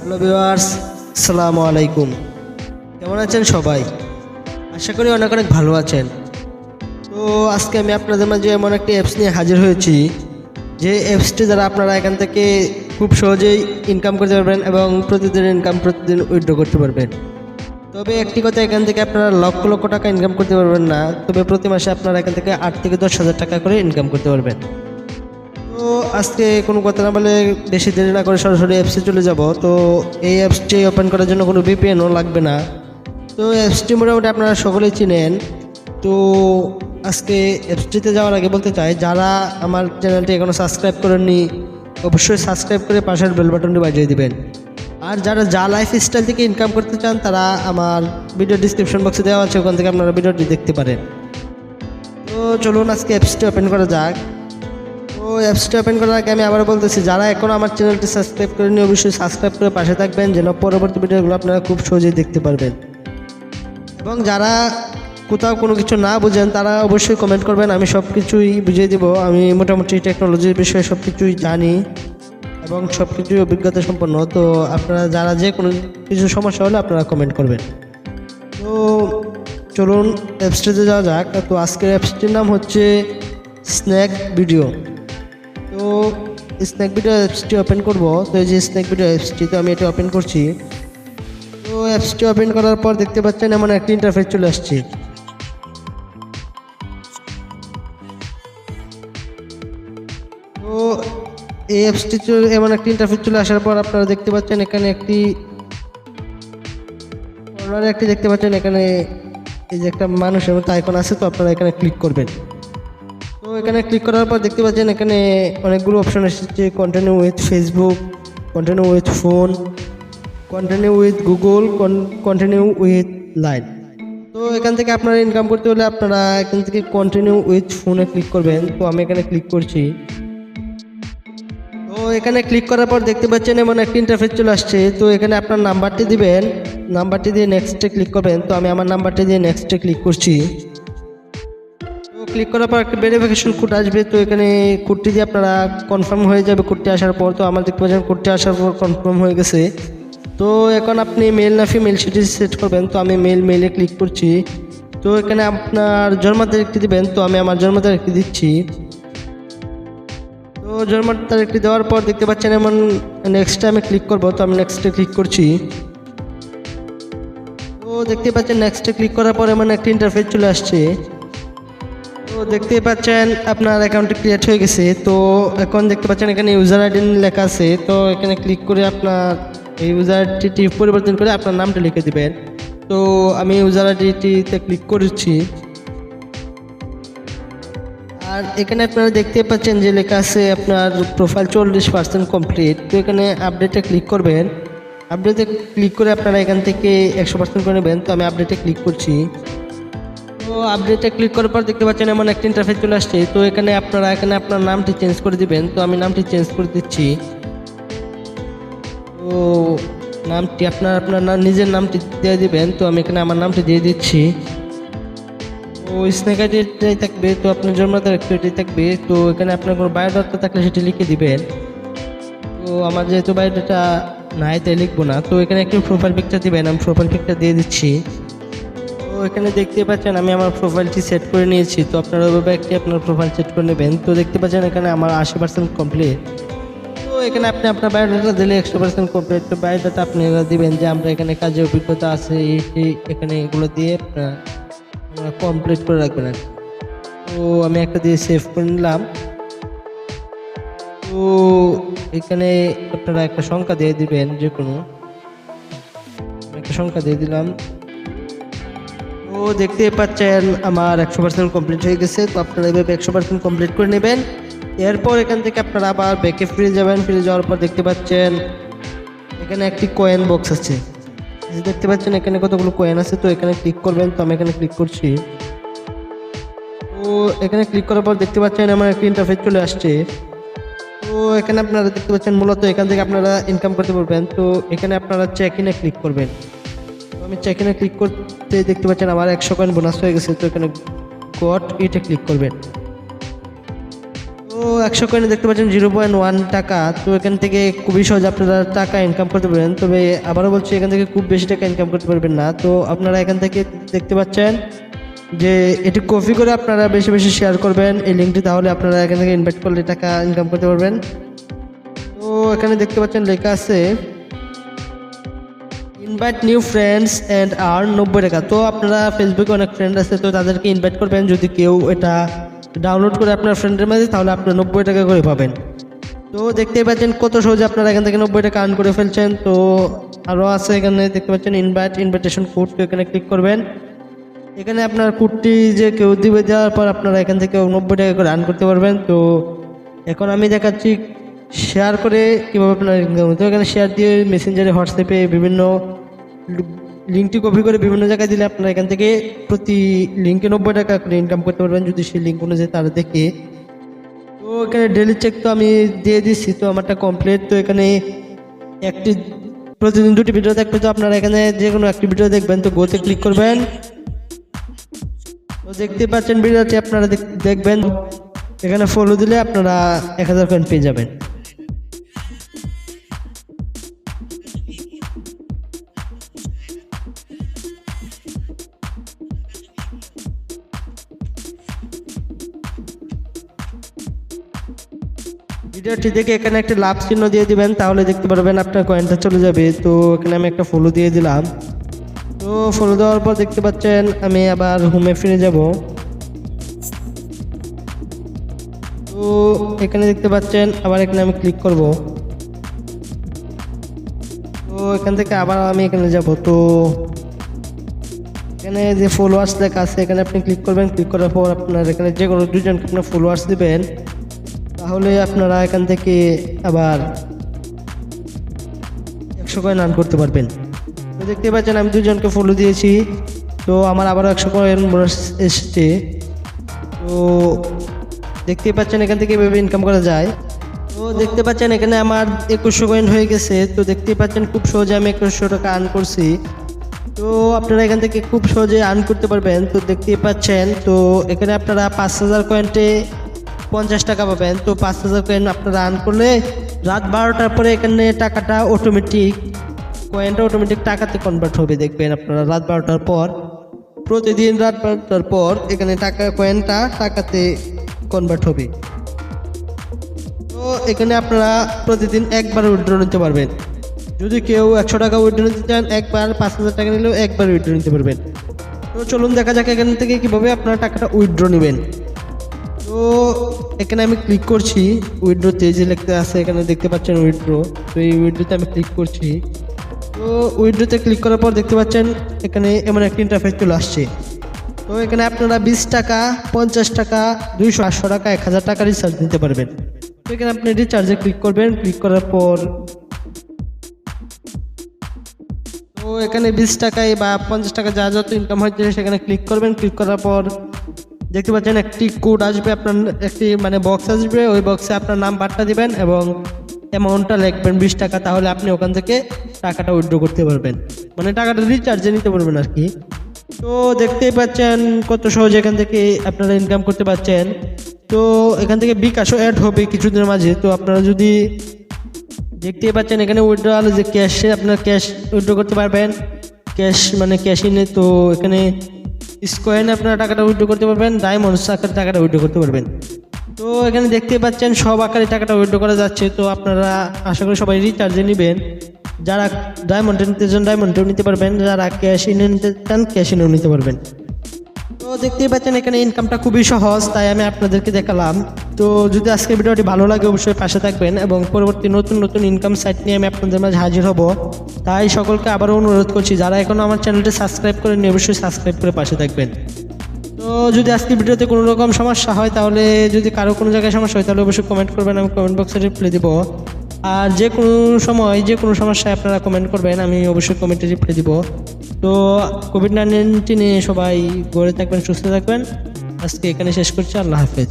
Hello viewers, আসসালামু আলাইকুম। কেমন আছেন সবাই? আশা করি অনেক অনেক ভালো আছেন। তো আজকে আমি আপনাদের মাঝে এমন একটি অ্যাপস নিয়ে হাজির হয়েছি, যে অ্যাপসটি দ্বারা আপনারা এখান থেকে খুব সহজেই ইনকাম করতে পারবেন এবং প্রতিদিন প্রতিদিন উইথড্র করতে পারবেন। তবে একটি কথা, এখান থেকে আপনারা লক্ষ লক্ষ টাকা ইনকাম করতে পারবেন না, তবে প্রতি মাসে আপনারা এখান থেকে 8 থেকে 10,000 টাকা করে ইনকাম করতে পারবেন। তো আজকে কোনো কথা না বলে বেশি দেরি না করে সরাসরি অ্যাপসে চলে যাব। তো এই অ্যাপসটি ওপেন করার জন্য কোনো ভিপিএনও লাগবে না। তো অ্যাপসটি মোটামুটি আপনারা সকলেই চিনেন। তো আজকে অ্যাপসটিতে যাওয়ার আগে বলতে চাই, যারা আমার চ্যানেলটি এখনও সাবস্ক্রাইব করেননি অবশ্যই সাবস্ক্রাইব করে পাশের বেল বাটনটি বাজিয়ে দিবেন। আর যারা লাইফস্টাইল থেকে ইনকাম করতে চান তারা আমার ভিডিও ডিসক্রিপশন বক্সে দেওয়া আছে, ওখান থেকে আপনারা ভিডিওটি দেখতে পারেন। তো চলুন আজকে অ্যাপসটি ওপেন করা যাক। তো অ্যাপসটি ওপেন করার আগে আমি আবার বলতেছি, যারা এখনও আমার চ্যানেলটি সাবস্ক্রাইব করেনি অবশ্যই সাবস্ক্রাইব করে পাশে থাকবেন, যেন পরবর্তী ভিডিওগুলো আপনারা খুব সহজেই দেখতে পারবেন। এবং যারা কোথাও কোনো কিছু না বুঝেন তারা অবশ্যই কমেন্ট করবেন, আমি সব কিছুই বুঝিয়ে দেবো। আমি মোটামুটি টেকনোলজির বিষয়ে সব কিছুই জানি এবং সব কিছুই অভিজ্ঞতা সম্পন্ন। তো আপনারা যারা যে কোনো কিছু সমস্যা হলে আপনারা কমেন্ট করবেন। তো চলুন অ্যাপসটিতে যাওয়া যাক। তো আজকের অ্যাপসটির নাম হচ্ছে স্ন্যাক ভিডিও। তো স্ন্যাক ভিডিও অ্যাপসটি ওপেন করব। তো এই যে স্ন্যাক ভিডিও অ্যাপসটি, তো আমি এটা ওপেন করছি। তো অ্যাপসটি ওপেন করার পর দেখতে পাচ্ছেন এমন একটা ইন্টারফেস চলে আসছে। তো এই অ্যাপসটি এমন একটা ইন্টারফেস চলে আসার পর আপনারা দেখতে পাচ্ছেন এখানে একটি কর্নারে একটি দেখতে পাচ্ছেন, এখানে এই যে একটা মানুষের মতো আইকন আছে। তো আপনারা এখানে ক্লিক করবেন। তো এখানে ক্লিক করার পর দেখতে পাচ্ছেন এখানে অনেকগুলো অপশন এসেছে: continue with Facebook, continue with phone, continue with Google, continue with line. তো এখান থেকে আপনারা ইনকাম করতে হলে আপনারা এখান থেকে কন্টিনিউ উইথ ফোনে ক্লিক করবেন। তো আমি এখানে ক্লিক করছি। তো এখানে ক্লিক করার পর দেখতে পাচ্ছেন এমন একটা ইন্টারফেস চলে আসছে। তো এখানে আপনার নাম্বারটি দিবেন, নাম্বারটি দিয়ে নেক্সটে ক্লিক করবেন। তো আমি আমার নাম্বারটি দিয়ে নেক্সটে ক্লিক করছি। তো ক্লিক করার পর একটা ভেরিফিকেশন কোড আসবে। তো এখানে কোডটি দিয়ে আপনারা কনফার্ম হয়ে যাবে কোডটি আসার পর। তো আমার দেখতে পাচ্ছেন কোডটি আসার পর কনফার্ম হয়ে গেছে। তো এখন আপনি মেল না ফিমেল সেটি সেট করবেন। তো আমি মেলে ক্লিক করছি। তো এখানে আপনার জন্ম তারিখটি দিবেন। তো আমি আমার জন্ম তারিখটি দিচ্ছি। তো জন্ম তারিখটি দেওয়ার পর দেখতে পাচ্ছেন এমন নেক্সটে আমি ক্লিক করব। তো আমি নেক্সটে ক্লিক করছি। তো দেখতে পাচ্ছেন নেক্সটে ক্লিক করার পর এমন একটা ইন্টারফেস চলে আসছে। তো দেখতে পাচ্ছেন আপনার অ্যাকাউন্টটি ক্রিয়েট হয়ে গেছে। তো এখন দেখতে পাচ্ছেন এখানে ইউজার আইডি লেখা আছে। তো এখানে ক্লিক করে আপনার এই ইউজার আইডিটি পরিবর্তন করে আপনার নামটা লিখে দিবেন। তো আমি ইউজার আইডিটিতে ক্লিক করেছি। আর এখানে আপনারা দেখতে পাচ্ছেন যে লেখা আছে আপনার প্রোফাইল 40% কমপ্লিট। তো এখানে আপডেটে ক্লিক করবেন। আপডেটে ক্লিক করে আপনারা এখান থেকে 100% করে নেবেন। তো আমি আপডেটে ক্লিক করছি। তো আপডেটে ক্লিক করার পর দেখতে পাচ্ছেন এমন একটা ইন্টারফেস চলে আসছে। তো এখানে আপনার নামটি চেঞ্জ করে দিবেন। তো আমি নামটি চেঞ্জ করে দিচ্ছি। তো নামটি আপনার নিজের নামটি দিয়ে দিবেন। তো আমি এখানে আমার নামটি দিয়ে দিচ্ছি। তো স্ন্যাক আইডিটাই থাকবে। তো আপনার জন্ম তারিখটি থাকবে। তো এখানে আপনার কোনো বায়োডাটা থাকলে সেটি লিখে দিবেন। তো আমার যেহেতু বায়োডাটা নাই তাই লিখবো না। তো এখানে একটু প্রোফাইল পিকচার দিবেন। আমি প্রোফাইল পিকচার দিয়ে দিচ্ছি। তো এখানে দেখতে পাচ্ছেন আমি আমার প্রোফাইলটি সেট করে নিয়েছি। তো আপনারা ওইভাবে একটি আপনার প্রোফাইল সেট করে নেবেন। তো দেখতে পাচ্ছেন এখানে আমার 80% কমপ্লিট। তো এখানে আপনি আপনার বায়োডাটা দিলে 100% কমপ্লিট। তো বায়োডাটা আপনারা দিবেন যে আমরা এখানে কাজে অভিজ্ঞতা আছে এখানে এগুলো দিয়ে আপনারা কমপ্লিট করে রাখবেন আর কি। তো আমি একটা দিয়ে সেভ করে নিলাম। তো এখানে আপনারা একটা সংখ্যা দিয়ে দিবেন, যে কোনো একটা সংখ্যা দিয়ে দিলাম। তো দেখতে পাচ্ছেন আমার 100% কমপ্লিট হয়ে গেছে। তো আপনারা এভাবে 100% কমপ্লিট করে নেবেন। এরপর এখান থেকে আপনারা আবার ব্যাকে ফিরে যাবেন। ফিরে যাওয়ার পর দেখতে পাচ্ছেন এখানে একটি কয়েন বক্স আছে। দেখতে পাচ্ছেন এখানে কতগুলো কয়েন আছে। তো এখানে ক্লিক করবেন। তো আমি এখানে ক্লিক করছি। তো এখানে ক্লিক করার পর দেখতে পাচ্ছেন আমার একটা ইন্টারফেস চলে আসছে। তো এখানে আপনারা দেখতে পাচ্ছেন মূলত এখান থেকে আপনারা ইনকাম করতে পারবেন। তো এখানে আপনারা চেক ইনে ক্লিক করবেন। তো আমি চেক ইনে ক্লিক করতে দেখতে পাচ্ছেন আমার 100 কয়েন বোনাস হয়ে গেছে। তো এখানে গট ইটে ক্লিক করবেন। তো 100 কয়েনে দেখতে পাচ্ছেন 0.1 টাকা। তো এখান থেকে খুবই সহজে আপনারা টাকা ইনকাম করতে পারেন, তবে আবারও বলছি এখান থেকে খুব বেশি টাকা ইনকাম করতে পারবেন না। তো আপনারা এখান থেকে দেখতে পাচ্ছেন যে এটি কপি করে আপনারা বেশি বেশি শেয়ার করবেন এই লিঙ্কটি, তাহলে আপনারা এখান থেকে ইনভাইট করলে টাকা ইনকাম করতে পারবেন। তো এখানে দেখতে পাচ্ছেন লেখা আছে invite new friends and earn 90 টাকা। তো আপনারা ফেসবুকে অনেক ফ্রেন্ড আছে, তো তাদেরকে ইনভাইট করবেন। যদি কেউ এটা ডাউনলোড করে আপনার ফ্রেন্ডের মাঝে, তাহলে আপনার 90 টাকা করে পাবেন। তো দেখতেই পাচ্ছেন কত সহজে আপনারা এখান থেকে 90 টাকা আর্ন করে ফেলছেন। তো আরও আছে এখানে দেখতে পাচ্ছেন ইনভাইটেশন কোড, তো এখানে ক্লিক করবেন। এখানে আপনার কোডটি যে কেউ দিবে, দেওয়ার পর আপনারা এখান থেকে 90 টাকা করে আর্ন করতে পারবেন। তো এখন আমি দেখাচ্ছি শেয়ার করে কীভাবে আপনার ইনকাম। তো এখানে শেয়ার দিয়ে মেসেঞ্জারে, হোয়াটসঅ্যাপে বিভিন্ন লিঙ্কটি কপি করে বিভিন্ন জায়গায় দিলে আপনারা এখান থেকে প্রতি লিঙ্কে 90 টাকা করে ইনকাম করতে পারবেন, যদি সেই লিঙ্ক অনুযায়ী তারা দেখে। তো এখানে ডেলি চেক তো আমি দিয়ে দিচ্ছি, তো আমারটা কমপ্লিট। তো এখানে প্রতিদিন 2টি ভিডিও দেখবে, তো আপনারা এখানে যে কোনো একটি ভিডিও দেখবেন। তো গোতে ক্লিক করবেন। তো দেখতে পাচ্ছেন ভিডিওটি আপনারা দেখবেন। এখানে ফলো দিলে আপনারা 1000 কয়েন পেয়ে যাবেন। ভিডিওটি দেখে এখানে একটা লাভ চিহ্ন দিয়ে দিবেন, তাহলে দেখতে পারবেন আপনার কয়েনটা চলে যাবে। তো এখানে আমি একটা ফলো দিয়ে দিলাম। তো ফলো দেওয়ার পর দেখতে পাচ্ছেন আমি আবার হোমে ফিরে যাব। তো এখানে দেখতে পাচ্ছেন আবার এখানে আমি ক্লিক করব। তো এখান থেকে আবার আমি এখানে যাব। তো এখানে যে ফলোয়ার্স লেখা আছে, এখানে আপনি ক্লিক করবেন। ক্লিক করার পর আপনার এখানে যে কোনো 2 জনকে আপনার ফলোয়ার্স দিবেন, তাহলে আপনারা এখান থেকে আবার 100 কয়েন আর্ন করতে পারবেন। তো দেখতে পাচ্ছেন আমি 2 জনকে ফলো দিয়েছি, তো আমার আবারও 100 কয়েন বোনাস এসছে। তো দেখতে পাচ্ছেন এখান থেকে এভাবে ইনকাম করা যায়। তো দেখতে পাচ্ছেন এখানে আমার 2100 কয়েন হয়ে গেছে। তো দেখতে পাচ্ছেন খুব সহজে আমি 2100 টাকা আর্ন করছি। তো আপনারা এখান থেকে খুব সহজে আর্ন করতে পারবেন। তো দেখতেই পাচ্ছেন, তো এখানে আপনারা 5000 কয়েন্টে 50 টাকা পাবেন। তো 5000 কয়েন আপনারা আর্ন করলে রাত 12টার পরে এখানে টাকাটা কয়েনটা অটোমেটিক টাকাতে কনভার্ট হবে। দেখবেন আপনারা রাত 12টার পর, প্রতিদিন রাত 12টার পর এখানে কয়েনটা টাকাতে কনভার্ট হবে। তো এখানে আপনারা প্রতিদিন একবার উইথড্র নিতে পারবেন। যদি কেউ 100 টাকা উইথড্র নিতে চান, একবার 5000 টাকা নিলেও একবার উইথড্র নিতে পারবেন। তো চলুন দেখা যাক এখান থেকে কীভাবে আপনারা টাকাটা উইথড্র নেবেন। তো এখানে আমি ক্লিক করছি উইথড্রতে, যে লিখতে আছে এখানে দেখতে পাচ্ছেন উইথড্র। তো এই উইথড্রতে আমি ক্লিক করছি। তো উইথড্রতে ক্লিক করার পর দেখতে পাচ্ছেন এখানে এমন একটা ইন্টারফেস চলে আসছে। তো এখানে আপনারা 20 টাকা, 50 টাকা, 200, 800 টাকা, 1000 টাকা রিচার্জ নিতে পারবেন। তো এখানে আপনি রিচার্জে ক্লিক করবেন। ক্লিক করার পর তো এখানে 20 টাকায় বা 50 টাকা যা যত ইনকাম হচ্ছে সেখানে ক্লিক করবেন। ক্লিক করার পর দেখতে পাচ্ছেন একটি কোড আসবে, আপনার একটি বক্স আসবে। ওই বক্সে আপনার নাম বার্তা দিবেন এবং অ্যামাউন্টটা লিখবেন 20 টাকা, তাহলে আপনি ওখান থেকে টাকাটা উইথড্র করতে পারবেন, টাকাটা রিচার্জে নিতে পারবেন আর কি। তো দেখতেই পাচ্ছেন কত সহজে এখান থেকে আপনারা ইনকাম করতে পারছেন। তো এখান থেকে বিকাশও অ্যাড হবে কিছুদিনের মাঝে। তো আপনারা যদি দেখতেই পাচ্ছেন এখানে উইথড্রয়াল যে ক্যাশে আপনার ক্যাশ উইথড্র করতে পারবেন, ক্যাশ ইনে। তো এখানে স্কয়েনে আপনারা টাকাটা উইথড্র করতে পারবেন, ডায়মন্ডস আকারে টাকাটা উইথড্র করতে পারবেন। তো এখানে দেখতেই পাচ্ছেন সব আকারে টাকাটা উইথড্র করা যাচ্ছে। তো আপনারা আশা করি সবাই রিচার্জে নেবেন। যারা ডায়মন্ডে নিতে চান ডায়মন্ডেও নিতে পারবেন, যারা ক্যাশ ইনে নিতে চান ক্যাশ ইনেও নিতে পারবেন। তো দেখতেই পাচ্ছেন এখানে ইনকামটা খুবই সহজ, তাই আমি আপনাদেরকে দেখালাম। তো যদি আজকের ভিডিওটি ভালো লাগে অবশ্যই পাশে থাকবেন এবং পরবর্তী নতুন নতুন ইনকাম সাইট নিয়ে আমি আপনাদের মাঝে হাজির হব। তাই সকলকে আবারও অনুরোধ করছি, যারা এখনও আমার চ্যানেলটি সাবস্ক্রাইব করেননি অবশ্যই সাবস্ক্রাইব করে পাশে থাকবেন। তো যদি আজকের ভিডিওতে কোনো রকম সমস্যা হয়, তাহলে যদি কারো কোনো জায়গায় সমস্যা হয় তাহলে অবশ্যই কমেন্ট করবেন, আমি কমেন্ট বক্সে রিপ্লাই দিব। আর যে কোনো সময় যে কোনো সমস্যায় আপনারা কমেন্ট করবেন, আমি অবশ্যই কমেন্টে রিপ্লাই দিব। তো কোভিড-19 নিয়ে সবাই ঘরে থাকবেন, সুস্থ থাকবেন। আজকে এখানে শেষ করছি। আল্লাহ হাফেজ।